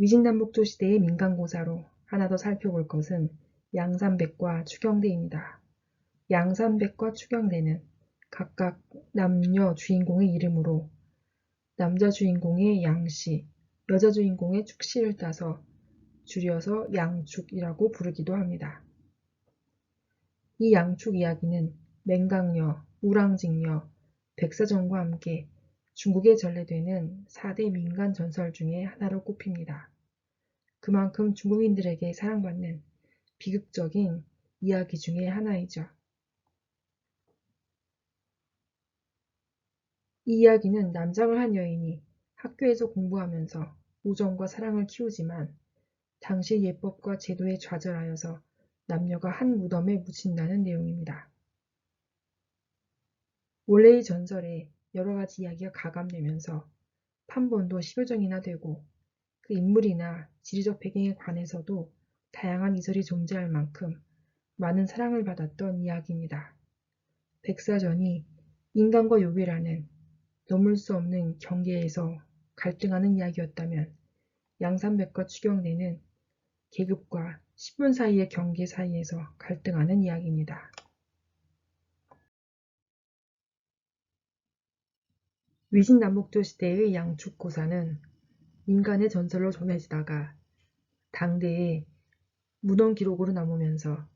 위진남북조 시대의 민간고사로 하나 더 살펴볼 것은 양산백과 추경대입니다. 양산백과 추경대는 각각 남녀 주인공의 이름으로 남자 주인공의 양씨, 여자 주인공의 축씨를 따서 줄여서 양축이라고 부르기도 합니다. 이 양축 이야기는 맹강녀, 우랑직녀, 백사전과 함께 중국에 전래되는 4대 민간 전설 중에 하나로 꼽힙니다. 그만큼 중국인들에게 사랑받는 비극적인 이야기 중에 하나이죠. 이 이야기는 남장을 한 여인이 학교에서 공부하면서 우정과 사랑을 키우지만 당시 예법과 제도에 좌절하여서 남녀가 한 무덤에 묻힌다는 내용입니다. 원래 이 전설에 여러 가지 이야기가 가감되면서 판본도 10여 정이나 되고 그 인물이나 지리적 배경에 관해서도 다양한 이설이 존재할 만큼 많은 사랑을 받았던 이야기입니다. 백사전이 인간과 요괴라는 넘을 수 없는 경계에서 갈등하는 이야기였다면 양산백과 추경대는 계급과 신분 사이의 경계 사이에서 갈등하는 이야기입니다. 위진남북조 시대의 양축고사는 민간의 전설로 전해지다가 당대의 문헌 기록으로 남으면서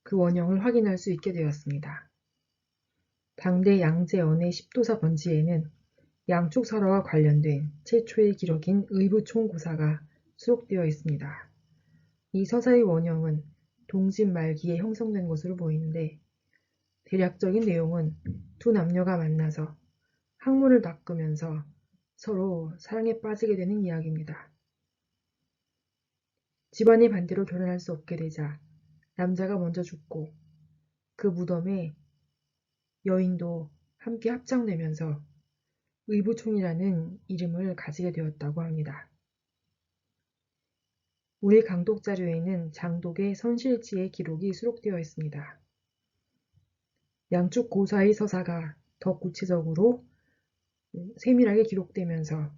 그 원형을 확인할 수 있게 되었습니다. 당대 양제언의 십도사 번지에는 양축설화와 관련된 최초의 기록인 의부총고사가 수록되어 있습니다. 이 서사의 원형은 동진 말기에 형성된 것으로 보이는데 대략적인 내용은 두 남녀가 만나서 학문을 닦으면서 서로 사랑에 빠지게 되는 이야기입니다. 집안의 반대로 결혼할 수 없게 되자 남자가 먼저 죽고 그 무덤에 여인도 함께 합장되면서 의부총이라는 이름을 가지게 되었다고 합니다. 우리 강독 자료에는 장독의 선실지의 기록이 수록되어 있습니다. 양축 고사의 서사가 더 구체적으로 세밀하게 기록되면서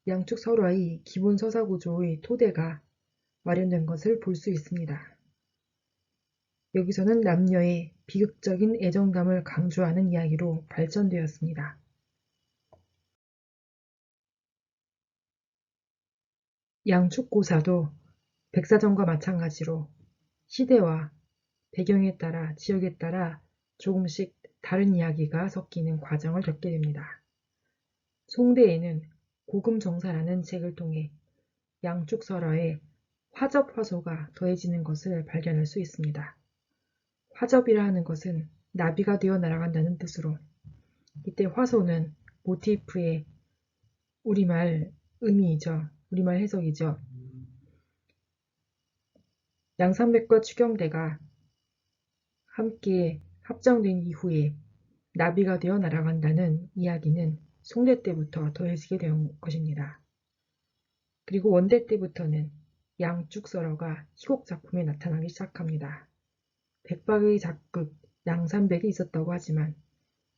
양축 설화의 기본 서사 구조의 토대가 마련된 것을 볼 수 있습니다. 여기서는 남녀의 비극적인 애정감을 강조하는 이야기로 발전되었습니다. 양축고사도 백사전과 마찬가지로 시대와 배경에 따라 지역에 따라 조금씩 다른 이야기가 섞이는 과정을 겪게 됩니다. 송대에는 고금정사라는 책을 통해 양축설화에 화접화소가 더해지는 것을 발견할 수 있습니다. 화접이라 하는 것은 나비가 되어 날아간다는 뜻으로 이때 화소는 모티프의 우리말 의미이죠. 우리말 해석이죠. 양산백과 추경대가 함께 합정된 이후에 나비가 되어 날아간다는 이야기는 송대 때부터 더해지게 된 것입니다. 그리고 원대 때부터는 양축설화가 희곡 작품에 나타나기 시작합니다. 백박의 작극 양산백이 있었다고 하지만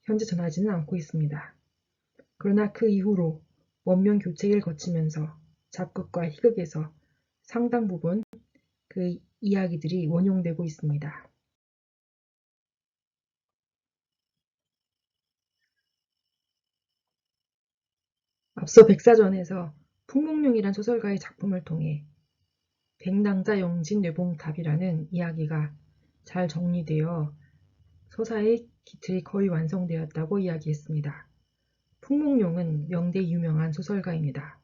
현재 전하지는 않고 있습니다. 그러나 그 이후로 원명 교체를 거치면서 작극과 희극에서 상당 부분 그 이야기들이 원용되고 있습니다. 앞서 백사전에서 풍목룡이란 소설가의 작품을 통해 백낭자 영진 뇌봉탑이라는 이야기가 잘 정리되어 서사의 기틀이 거의 완성되었다고 이야기했습니다. 풍목룡은 명대 유명한 소설가입니다.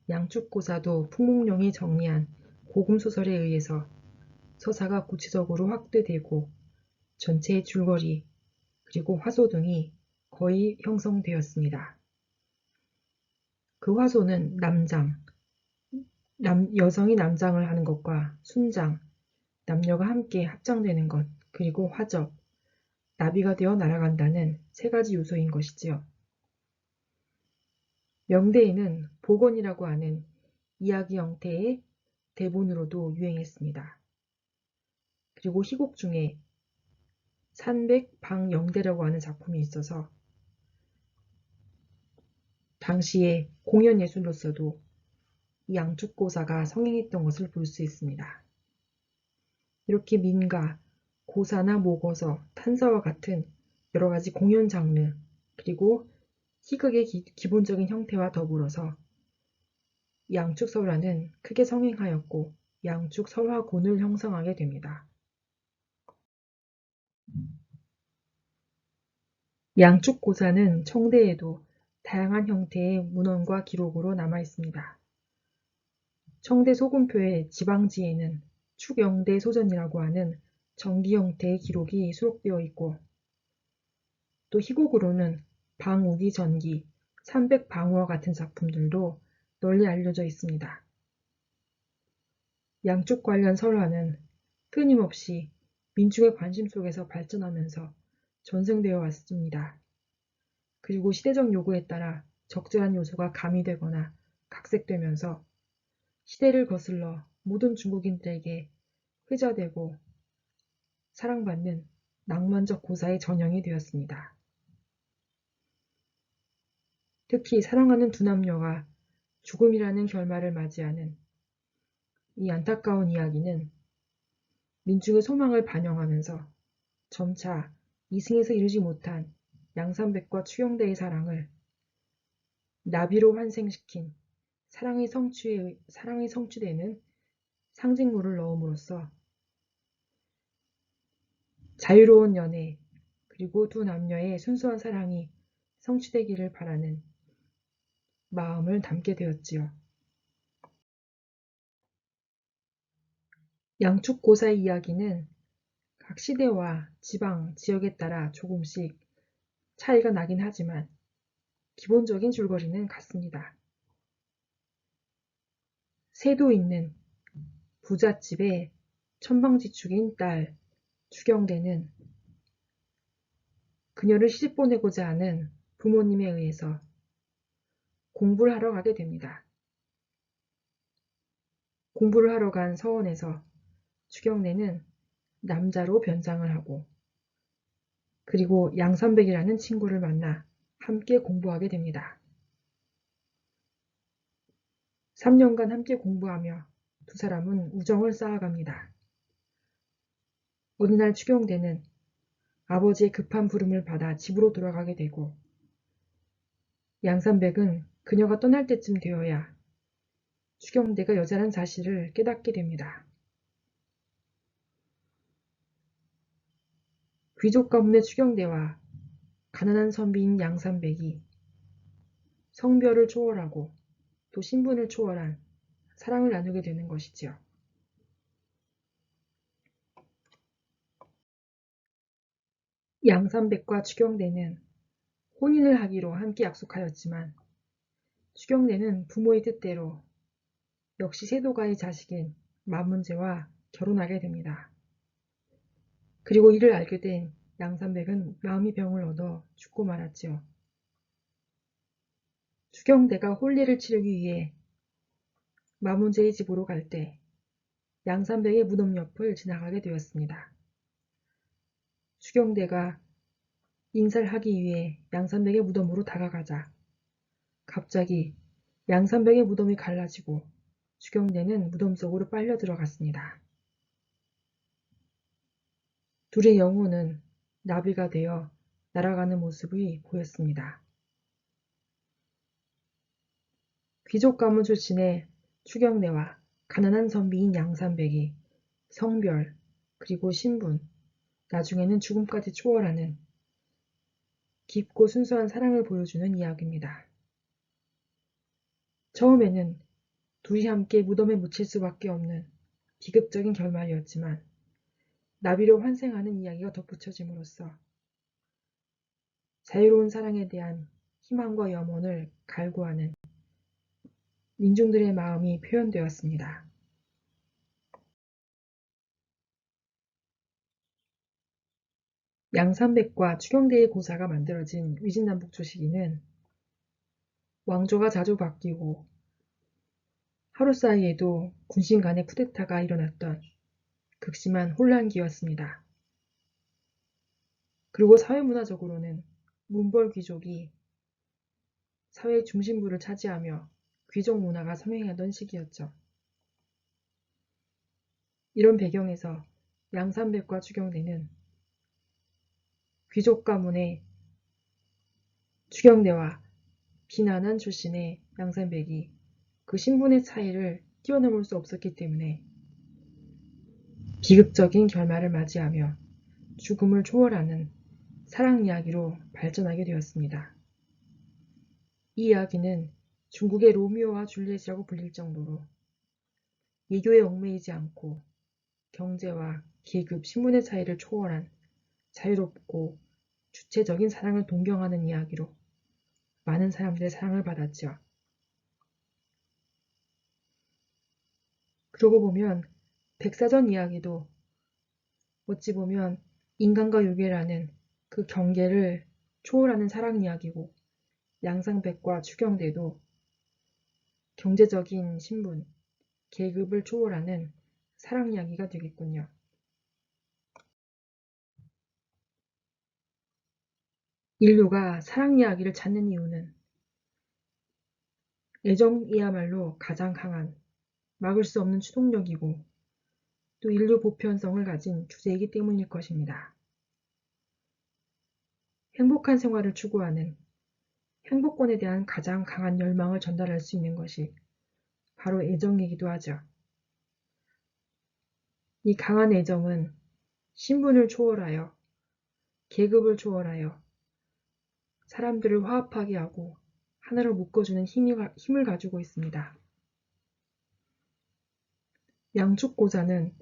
양축고사도 풍목룡이 정리한 고금소설에 의해서 서사가 구체적으로 확대되고 전체의 줄거리 그리고 화소 등이 거의 형성되었습니다. 그 화소는 남장, 여성이 남장을 하는 것과 순장, 남녀가 함께 합장되는 것, 그리고 화접, 나비가 되어 날아간다는 세 가지 요소인 것이지요. 명대에는 복원이라고 하는 이야기 형태의 대본으로도 유행했습니다. 그리고 희곡 중에 산백방영대라고 하는 작품이 있어서 당시의 공연 예술로서도 이 양축고사가 성행했던 것을 볼 수 있습니다. 이렇게 민가, 고사나 모거서, 탄사와 같은 여러 가지 공연 장르, 그리고 희극의 기본적인 형태와 더불어서 양축설화는 크게 성행하였고 양축설화곤을 형성하게 됩니다. 양축고사는 청대에도 다양한 형태의 문헌과 기록으로 남아 있습니다. 청대 소금표의 지방지에는 축영대 소전이라고 하는 정기 형태의 기록이 수록되어 있고 또 희곡으로는 방우기 전기, 삼백방우와 같은 작품들도 널리 알려져 있습니다. 양축 관련 설화는 끊임없이 민중의 관심 속에서 발전하면서 전승되어 왔습니다. 그리고 시대적 요구에 따라 적절한 요소가 가미되거나 각색되면서 시대를 거슬러 모든 중국인들에게 회자되고 사랑받는 낭만적 고사의 전형이 되었습니다. 특히 사랑하는 두 남녀가 죽음이라는 결말을 맞이하는 이 안타까운 이야기는 민중의 소망을 반영하면서 점차 이승에서 이루지 못한 양산백과 추경대의 사랑을 나비로 환생시킨 사랑이 성취되는 상징물을 넣음으로써 자유로운 연애 그리고 두 남녀의 순수한 사랑이 성취되기를 바라는 마음을 담게 되었지요. 양축고사의 이야기는 각 시대와 지방, 지역에 따라 조금씩 차이가 나긴 하지만 기본적인 줄거리는 같습니다. 세도 있는 부잣집의 천방지축인 딸 추경대는 그녀를 시집보내고자 하는 부모님에 의해서 공부를 하러 가게 됩니다. 공부를 하러 간 서원에서 추경래는 남자로 변장을 하고 그리고 양산백이라는 친구를 만나 함께 공부하게 됩니다. 3년간 함께 공부하며 두 사람은 우정을 쌓아갑니다. 어느 날 추경대는 아버지의 급한 부름을 받아 집으로 돌아가게 되고 양산백은 그녀가 떠날 때쯤 되어야 추경대가 여자란 사실을 깨닫게 됩니다. 귀족 가문의 추경대와 가난한 선비인 양산백이 성별을 초월하고 또 신분을 초월한 사랑을 나누게 되는 것이지요. 양산백과 추경대는 혼인을 하기로 함께 약속하였지만 추경대는 부모의 뜻대로 역시 세도가의 자식인 마문제와 결혼하게 됩니다. 그리고 이를 알게 된 양산백은 마음이 병을 얻어 죽고 말았지요. 추경대가 혼례를 치르기 위해 마문제의 집으로 갈 때 양산백의 무덤 옆을 지나가게 되었습니다. 추경대가 인사를 하기 위해 양산백의 무덤으로 다가가자 갑자기 양산백의 무덤이 갈라지고 추경대는 무덤 속으로 빨려 들어갔습니다. 둘의 영혼은 나비가 되어 날아가는 모습이 보였습니다. 귀족 가문 출신의 추경대와 가난한 선비인 양산백이 성별 그리고 신분 나중에는 죽음까지 초월하는 깊고 순수한 사랑을 보여주는 이야기입니다. 처음에는 둘이 함께 무덤에 묻힐 수밖에 없는 비극적인 결말이었지만 나비로 환생하는 이야기가 덧붙여짐으로써 자유로운 사랑에 대한 희망과 염원을 갈구하는 민중들의 마음이 표현되었습니다. 양산백과 추경대의 고사가 만들어진 위진남북 조시기는 왕조가 자주 바뀌고 하루 사이에도 군신 간의 쿠데타가 일어났던 극심한 혼란기였습니다. 그리고 사회문화적으로는 문벌 귀족이 사회 중심부를 차지하며 귀족 문화가 성행하던 시기였죠. 이런 배경에서 양산백과 추경대는 귀족 가문의 추경대와 비난한 출신의 양산백이 그 신분의 차이를 뛰어넘을 수 없었기 때문에 비극적인 결말을 맞이하며 죽음을 초월하는 사랑 이야기로 발전하게 되었습니다. 이 이야기는 중국의 로미오와 줄리엣이라고 불릴 정도로 이교에 얽매이지 않고 경제와 계급, 신분의 차이를 초월한 자유롭고 주체적인 사랑을 동경하는 이야기로 많은 사람들의 사랑을 받았죠. 그러고 보면 백사전 이야기도 어찌 보면 인간과 유괴라는 그 경계를 초월하는 사랑 이야기고 양상백과 추경대도 경제적인 신분, 계급을 초월하는 사랑 이야기가 되겠군요. 인류가 사랑 이야기를 찾는 이유는 애정이야말로 가장 강한 막을 수 없는 추동력이고 또 인류 보편성을 가진 주제이기 때문일 것입니다. 행복한 생활을 추구하는 행복권에 대한 가장 강한 열망을 전달할 수 있는 것이 바로 애정이기도 하죠. 이 강한 애정은 신분을 초월하여 계급을 초월하여 사람들을 화합하게 하고 하나로 묶어주는 힘을 가지고 있습니다. 양축고사는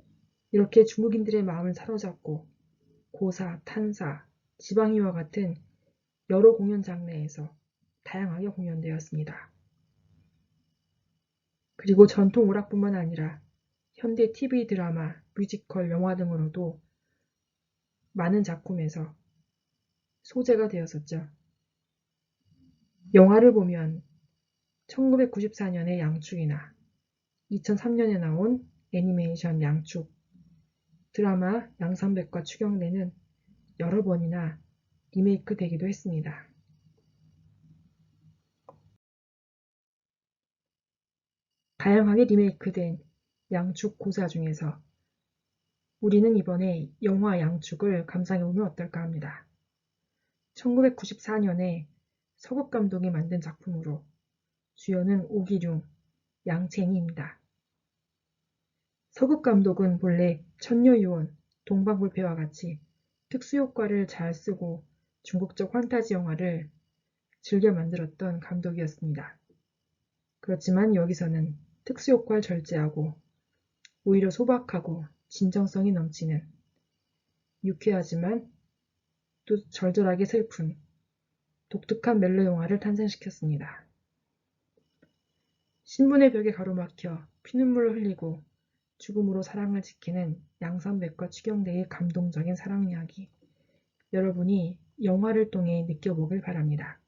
이렇게 중국인들의 마음을 사로잡고 고사, 탄사, 지방이와 같은 여러 공연 장르에서 다양하게 공연되었습니다. 그리고 전통 오락뿐만 아니라 현대 TV 드라마, 뮤지컬, 영화 등으로도 많은 작품에서 소재가 되었었죠. 영화를 보면 1994년의 양축이나 2003년에 나온 애니메이션 양축, 드라마 양산백과 추경대는 여러 번이나 리메이크 되기도 했습니다. 다양하게 리메이크된 양축 고사 중에서 우리는 이번에 영화 양축을 감상해보면 어떨까 합니다. 1994년에 서국 감독이 만든 작품으로 주연은 오기룡, 양채니입니다. 서국 감독은 본래 천녀유원, 동방불패와 같이 특수효과를 잘 쓰고 중국적 환타지 영화를 즐겨 만들었던 감독이었습니다. 그렇지만 여기서는 특수효과를 절제하고 오히려 소박하고 진정성이 넘치는 유쾌하지만 또 절절하게 슬픈 독특한 멜로 영화를 탄생시켰습니다. 신분의 벽에 가로막혀 피눈물을 흘리고 죽음으로 사랑을 지키는 양산백과 추경대의 감동적인 사랑 이야기, 여러분이 영화를 통해 느껴보길 바랍니다.